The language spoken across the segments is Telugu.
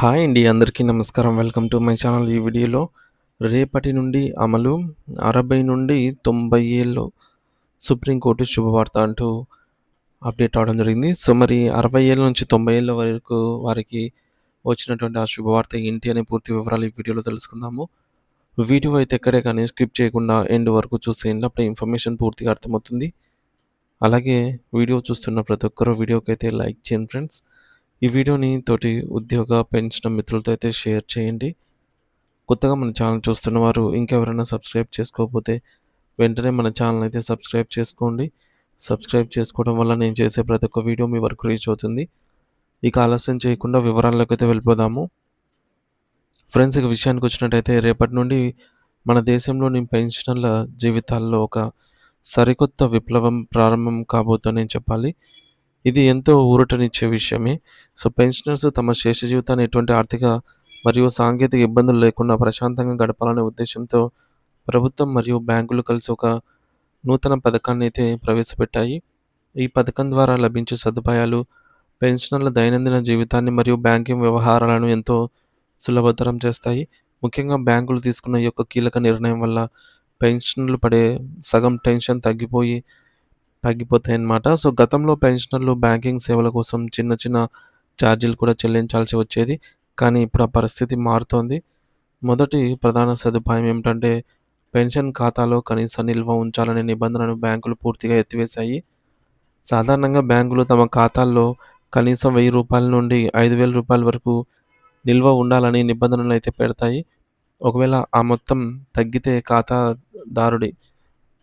హాయ్ అండి. అందరికీ నమస్కారం. Welcome to my channel. ఈ వీడియోలో రేపటి నుండి అమలు 60-90 ఏళ్ళు సుప్రీంకోర్టు శుభవార్త అంటూ అప్డేట్ అవ్వడం జరిగింది. సో, మరి 60 ఏళ్ల నుంచి 90 ఏళ్ల వరకు వారికి వచ్చినటువంటి ఆ శుభవార్త ఏంటి అనే పూర్తి వివరాలు ఈ వీడియోలో తెలుసుకుందాము. వీడియో అయితే ఎక్కడే కానీ స్కిప్ చేయకుండా ఎండ్ వరకు చూసేయండి. అప్పుడే ఇన్ఫర్మేషన్ పూర్తిగా అర్థమవుతుంది. అలాగే వీడియో చూస్తున్న ప్రతి ఒక్కరు వీడియోకైతే లైక్ చేయండి ఫ్రెండ్స్. ఈ వీడియోని తోటి ఉద్యోగ, పెన్షన్ మిత్రులతో అయితే షేర్ చేయండి. కొత్తగా మన ఛానల్ చూస్తున్న వారు ఇంకెవరైనా సబ్స్క్రైబ్ చేసుకోకపోతే వెంటనే మన ఛానల్ అయితే సబ్స్క్రైబ్ చేసుకోండి. సబ్స్క్రైబ్ చేసుకోవడం వల్ల నేను చేసే ప్రతి ఒక్క వీడియో మీ వరకు రీచ్ అవుతుంది. ఇక ఆలస్యం చేయకుండా వివరాల్లోకి అయితే వెళ్ళిపోదాము. ఫ్రెండ్స్, ఇక విషయానికి వచ్చినట్టయితే రేపటి నుండి మన దేశంలోని పెన్షనర్ల జీవితాల్లో ఒక సరికొత్త విప్లవం ప్రారంభం కాబోతుందని చెప్పాలి. ఇది ఎంతో ఊరటనిచ్చే విషయమే. సో, పెన్షనర్స్ తమ శేష జీవితాన్ని ఎటువంటి ఆర్థిక మరియు సాంకేతిక ఇబ్బందులు లేకుండా ప్రశాంతంగా గడపాలనే ఉద్దేశంతో ప్రభుత్వం మరియు బ్యాంకులు కలిసి ఒక నూతన పథకాన్నైతే ప్రవేశపెట్టాయి. ఈ పథకం ద్వారా లభించే సదుపాయాలు పెన్షనర్ల దైనందిన జీవితాన్ని మరియు బ్యాంకింగ్ వ్యవహారాలను ఎంతో సులభతరం చేస్తాయి. ముఖ్యంగా బ్యాంకులు తీసుకున్న ఈ యొక్క కీలక నిర్ణయం వల్ల పెన్షనర్లు పడే సగం టెన్షన్ తగ్గిపోతాయన్నమాట. సో, గతంలో పెన్షనర్లు బ్యాంకింగ్ సేవల కోసం చిన్న చిన్న ఛార్జీలు కూడా చెల్లించాల్సి వచ్చేది. కానీ ఇప్పుడు ఆ పరిస్థితి మారుతోంది. మొదటి ప్రధాన సదుపాయం ఏమిటంటే పెన్షన్ ఖాతాలో కనీస నిల్వ ఉంచాలనే నిబంధనను బ్యాంకులు పూర్తిగా ఎత్తివేశాయి. సాధారణంగా బ్యాంకులు తమ ఖాతాల్లో కనీసం రూ. 1000 నుండి రూ. 5000 వరకు నిల్వ ఉండాలని నిబంధనలైతే పెడతాయి. ఒకవేళ ఆ మొత్తం తగ్గితే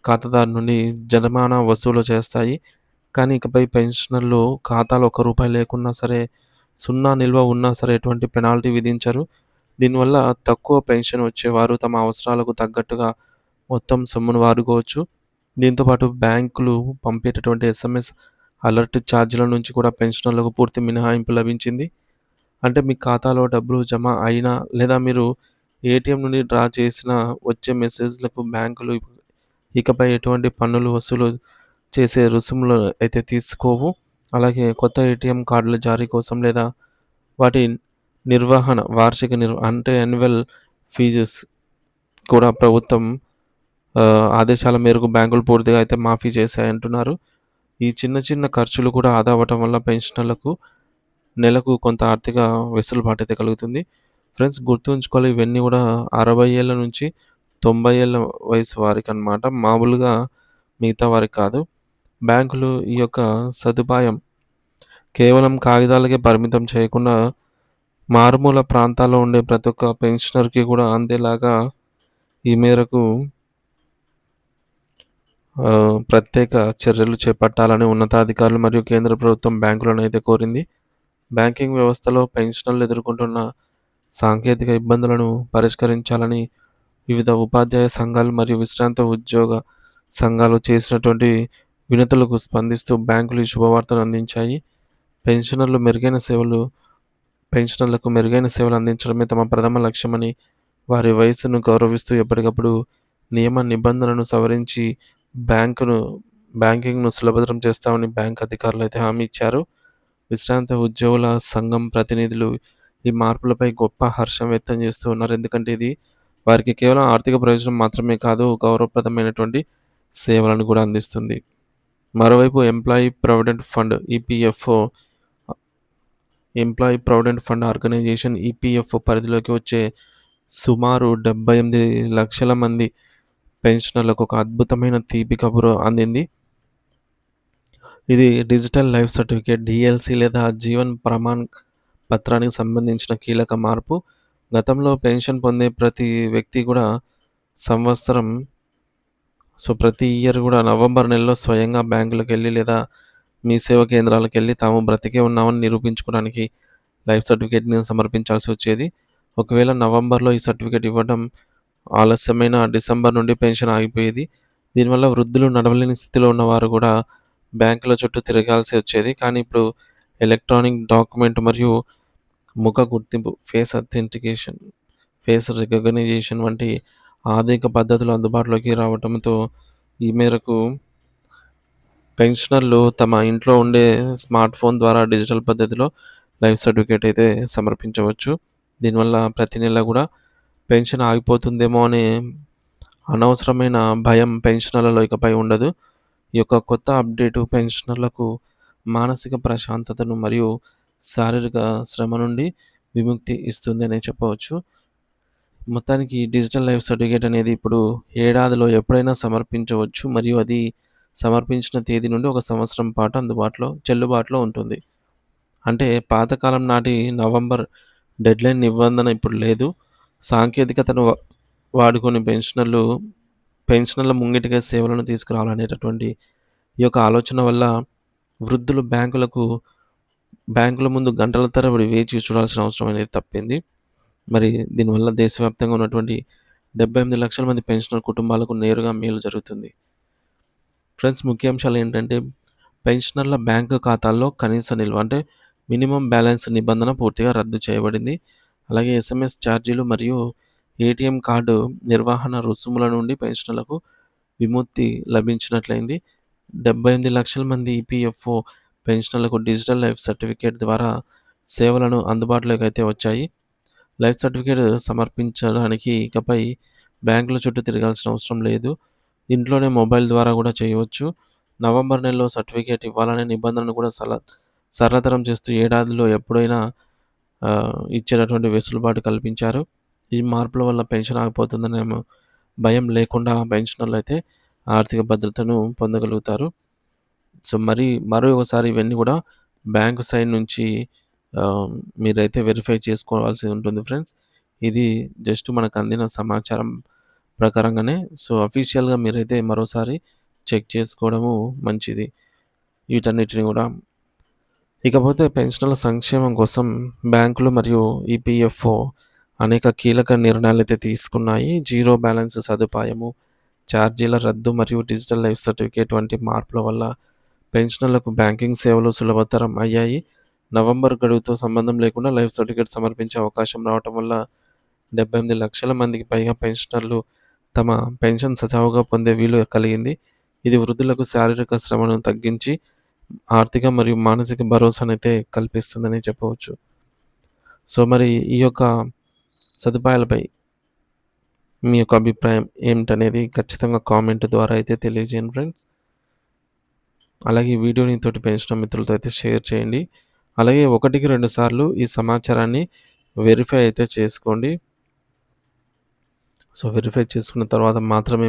ఖాతాదారు నుండి జరిమానా వసూలు చేస్తాయి. కానీ ఇకపై పెన్షనర్లు ఖాతాలో రూ. 1 లేకున్నా సరే, సున్నా నిల్వ ఉన్నా సరే ఎటువంటి పెనాల్టీ విధించరు. దీనివల్ల తక్కువ పెన్షన్ వచ్చేవారు తమ అవసరాలకు తగ్గట్టుగా మొత్తం సొమ్మును వాడుకోవచ్చు. దీంతో పాటు బ్యాంకులు పంపేటటువంటి ఎస్ఎంఎస్ అలర్ట్ ఛార్జీల నుంచి కూడా పెన్షనర్లకు పూర్తి మినహాయింపు లభించింది. అంటే మీ ఖాతాలో డబ్బులు జమ అయినా లేదా మీరు ఏటీఎం నుండి డ్రా చేసినా వచ్చే మెసేజ్‌లకు బ్యాంకులు ఇకపై ఎటువంటి పన్నులు వసూలు చేసే రుసుములు అయితే తీసుకోవు. అలాగే కొత్త ఏటీఎం కార్డుల జారీ కోసం లేదా వాటి నిర్వహణ అంటే యాన్యువల్ ఫీజెస్ కూడా ప్రభుత్వం ఆదేశాల మేరకు బ్యాంకులు పూర్తిగా అయితే మాఫీ చేశాయంటున్నారు. ఈ చిన్న చిన్న ఖర్చులు కూడా ఆదా అవ్వటం వల్ల పెన్షనర్లకు నెలకు కొంత ఆర్థిక వెసులుబాటు అయితే కలుగుతుంది. ఫ్రెండ్స్, గుర్తుంచుకోవాలి, ఇవన్నీ కూడా 60 ఏళ్ల నుంచి 90 ఏళ్ల వయసు వారికనమాట. మామూలుగా మిగతా వారికి కాదు. బ్యాంకులు ఈ యొక్క సదుపాయం కేవలం కాగితాలకే పరిమితం చేయకుండా మారుమూల ప్రాంతాల్లో ఉండే ప్రతి ఒక్క పెన్షనర్‌కి కూడా అందేలాగా ఈ మేరకు ప్రత్యేక చర్యలు చేపట్టాలని ఉన్నతాధికారులు మరియు కేంద్ర ప్రభుత్వం బ్యాంకులను అయితే కోరింది. బ్యాంకింగ్ వ్యవస్థలో పెన్షనర్లు ఎదుర్కొంటున్న సాంకేతిక ఇబ్బందులను పరిష్కరించాలని వివిధ ఉపాధ్యాయ సంఘాలు మరియు విశ్రాంత ఉద్యోగ సంఘాలు చేసినటువంటి వినతులకు స్పందిస్తూ బ్యాంకులు ఈ శుభవార్తను అందించాయి. పెన్షనర్లకు మెరుగైన సేవలు అందించడమే తమ ప్రథమ లక్ష్యమని, వారి వయస్సును గౌరవిస్తూ ఎప్పటికప్పుడు నియమ నిబంధనలను సవరించి బ్యాంకింగ్‌ను సులభతరం చేస్తామని బ్యాంక్ అధికారులు అయితే హామీ ఇచ్చారు. విశ్రాంత ఉద్యోగుల సంఘం ప్రతినిధులు ఈ మార్పులపై గొప్ప హర్షం వ్యక్తం చేస్తూ ఉన్నారు. ఎందుకంటే ఇది వారికి కేవలం ఆర్థిక ప్రయోజనం మాత్రమే కాదు, గౌరవప్రదమైనటువంటి సేవలను కూడా అందిస్తుంది. మరోవైపు employee provident fund organisation EPFO పరిధిలోకి వచ్చే సుమారు 78 లక్షల మంది పెన్షనర్లకు ఒక అద్భుతమైన తీపి కబురు అందింది. ఇది డిజిటల్ లైఫ్ సర్టిఫికేట్ డీఎల్సీ లేదా జీవన్ ప్రమాణ్ పత్రానికి సంబంధించిన కీలక మార్పు. గతంలో పెన్షన్ పొందే ప్రతి వ్యక్తి కూడా ప్రతి ఇయర్ కూడా నవంబర్ నెలలో స్వయంగా బ్యాంకులకెళ్ళి లేదా మీ సేవా కేంద్రాలకెళ్ళి తాము బ్రతికే ఉన్నామని నిరూపించుకోవడానికి లైఫ్ సర్టిఫికేట్‌ని సమర్పించాల్సి వచ్చేది. ఒకవేళ నవంబర్‌లో ఈ సర్టిఫికేట్ ఇవ్వడం ఆలస్యమైన డిసెంబర్ నుండి పెన్షన్ ఆగిపోయేది. దీనివల్ల వృద్ధులు, నడవలేని స్థితిలో ఉన్నవారు కూడా బ్యాంకుల చుట్టూ తిరగాల్సి వచ్చేది. కానీ ఇప్పుడు ఎలక్ట్రానిక్ డాక్యుమెంట్ మరియు ముఖ గుర్తింపు ఫేస్ రికగ్నిషన్ వంటి ఆధునిక పద్ధతులు అందుబాటులోకి రావడంతో ఈ మేరకు పెన్షనర్లు తమ ఇంట్లో ఉండే స్మార్ట్ ఫోన్ ద్వారా డిజిటల్ పద్ధతిలో లైఫ్ సర్టిఫికేట్ అయితే సమర్పించవచ్చు. దీనివల్ల ప్రతి నెల గూడా పెన్షన్ ఆగిపోతుందేమో అనే అనవసరమైన భయం పెన్షనర్లలో ఇకపై ఉండదు. ఈ యొక్క కొత్త అప్డేటు పెన్షనర్లకు మానసిక ప్రశాంతతను మరియు శారీరక శ్రమ నుండి విముక్తి ఇస్తుందనే చెప్పవచ్చు. మొత్తానికి డిజిటల్ లైఫ్ సర్టిఫికేట్ అనేది ఇప్పుడు ఏడాదిలో ఎప్పుడైనా సమర్పించవచ్చు. మరియు అది సమర్పించిన తేదీ నుండి 1 సంవత్సరం పాటు చెల్లుబాటులో ఉంటుంది. అంటే పాతకాలం నాటి నవంబర్ డెడ్‌లైన్ నిబంధన ఇప్పుడు లేదు. సాంకేతికతను వాడుకొని పెన్షనర్ల ముంగిటికే సేవలను తీసుకురావాలనేటటువంటి ఈ యొక్క ఆలోచన వల్ల వృద్ధులు బ్యాంకుల ముందు గంటల తరబడి వేచి చూడాల్సిన అవసరం అనేది తప్పింది. మరి దీనివల్ల దేశవ్యాప్తంగా ఉన్నటువంటి 78 లక్షల మంది పెన్షనర్ కుటుంబాలకు నేరుగా మేలు జరుగుతుంది. ఫ్రెండ్స్, ముఖ్యాంశాలేంటంటే పెన్షనర్ల బ్యాంకు ఖాతాల్లో కనీస నిల్వ అంటే మినిమమ్ బ్యాలెన్స్ నిబంధన పూర్తిగా రద్దు చేయబడింది. అలాగే ఎస్ఎంఎస్ ఛార్జీలు మరియు ఏటీఎం కార్డు నిర్వహణ రుసుముల నుండి పెన్షనర్లకు విముక్తి లభించినట్లయింది. 78 లక్షల మంది ఈపీఎఫ్ఓ పెన్షనర్లకు డిజిటల్ లైఫ్ సర్టిఫికేట్ ద్వారా సేవలను అందుబాటులోకి అయితే వచ్చాయి. లైఫ్ సర్టిఫికేట్ సమర్పించడానికి ఇకపై బ్యాంకుల చుట్టూ తిరగాల్సిన అవసరం లేదు. ఇంట్లోనే మొబైల్ ద్వారా కూడా చేయవచ్చు. నవంబర్ నెలలో సర్టిఫికేట్ ఇవ్వాలనే నిబంధనను కూడా సరళతరం చేస్తూ ఏడాదిలో ఎప్పుడైనా ఇచ్చేటటువంటి వెసులుబాటు కల్పించారు. ఈ మార్పుల వల్ల పెన్షన్ ఆగిపోతుందనే భయం లేకుండా పెన్షనర్లయితే ఆర్థిక భద్రతను పొందగలుగుతారు. సో, మరొకసారి ఇవన్నీ కూడా బ్యాంకు సైడ్ నుంచి మీరైతే వెరిఫై చేసుకోవాల్సి ఉంటుంది ఫ్రెండ్స్. ఇది జస్ట్ మనకు అందిన సమాచారం ప్రకారంగానే. సో, అఫీషియల్‌గా మీరైతే మరోసారి చెక్ చేసుకోవడము మంచిది వీటన్నిటిని కూడా. ఇకపోతే పెన్షనర్ల సంక్షేమం కోసం బ్యాంకులు మరియు ఈపీఎఫ్ఓ అనేక కీలక నిర్ణయాలైతే తీసుకున్నాయి. జీరో బ్యాలెన్స్ సదుపాయము, ఛార్జీల రద్దు మరియు డిజిటల్ లైఫ్ సర్టిఫికేట్ వంటి మార్పుల వల్ల పెన్షనర్లకు బ్యాంకింగ్ సేవలు సులభతరం అయ్యాయి. నవంబర్ గడువుతో సంబంధం లేకుండా లైఫ్ సర్టిఫికేట్ సమర్పించే అవకాశం రావటం వల్ల 78 లక్షల మందికి పైగా పెన్షనర్లు తమ పెన్షన్ సజావుగా పొందే వీలు కలిగింది. ఇది వృద్ధులకు శారీరక శ్రమను తగ్గించి ఆర్థిక మరియు మానసిక భరోసానైతే కల్పిస్తుందని చెప్పవచ్చు. సో, మరి ఈ యొక్క సదుపాయాలపై మీ యొక్క అభిప్రాయం ఏమిటనేది ఖచ్చితంగా కామెంట్ ద్వారా అయితే తెలియజేయండి ఫ్రెండ్స్. అలాగే ఈ వీడియోని తోటి పెన్షనర్ మిత్రులతో అయితే షేర్ చేయండి. అలాగే 1కి 2 సార్లు ఈ సమాచారాన్ని వెరిఫై అయితే చేసుకోండి. సో, వెరిఫై చేసుకున్న తర్వాత మాత్రమే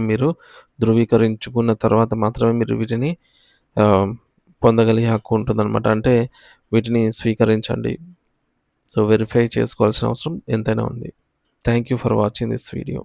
ధృవీకరించుకున్న తర్వాత మాత్రమే మీరు వీటిని పొందగలిగే హక్కు ఉంటుందన్నమాట. అంటే వీటిని స్వీకరించండి. సో, వెరిఫై చేసుకోవాల్సిన అవసరం ఎంతైనా ఉంది. Thank you for watching this video.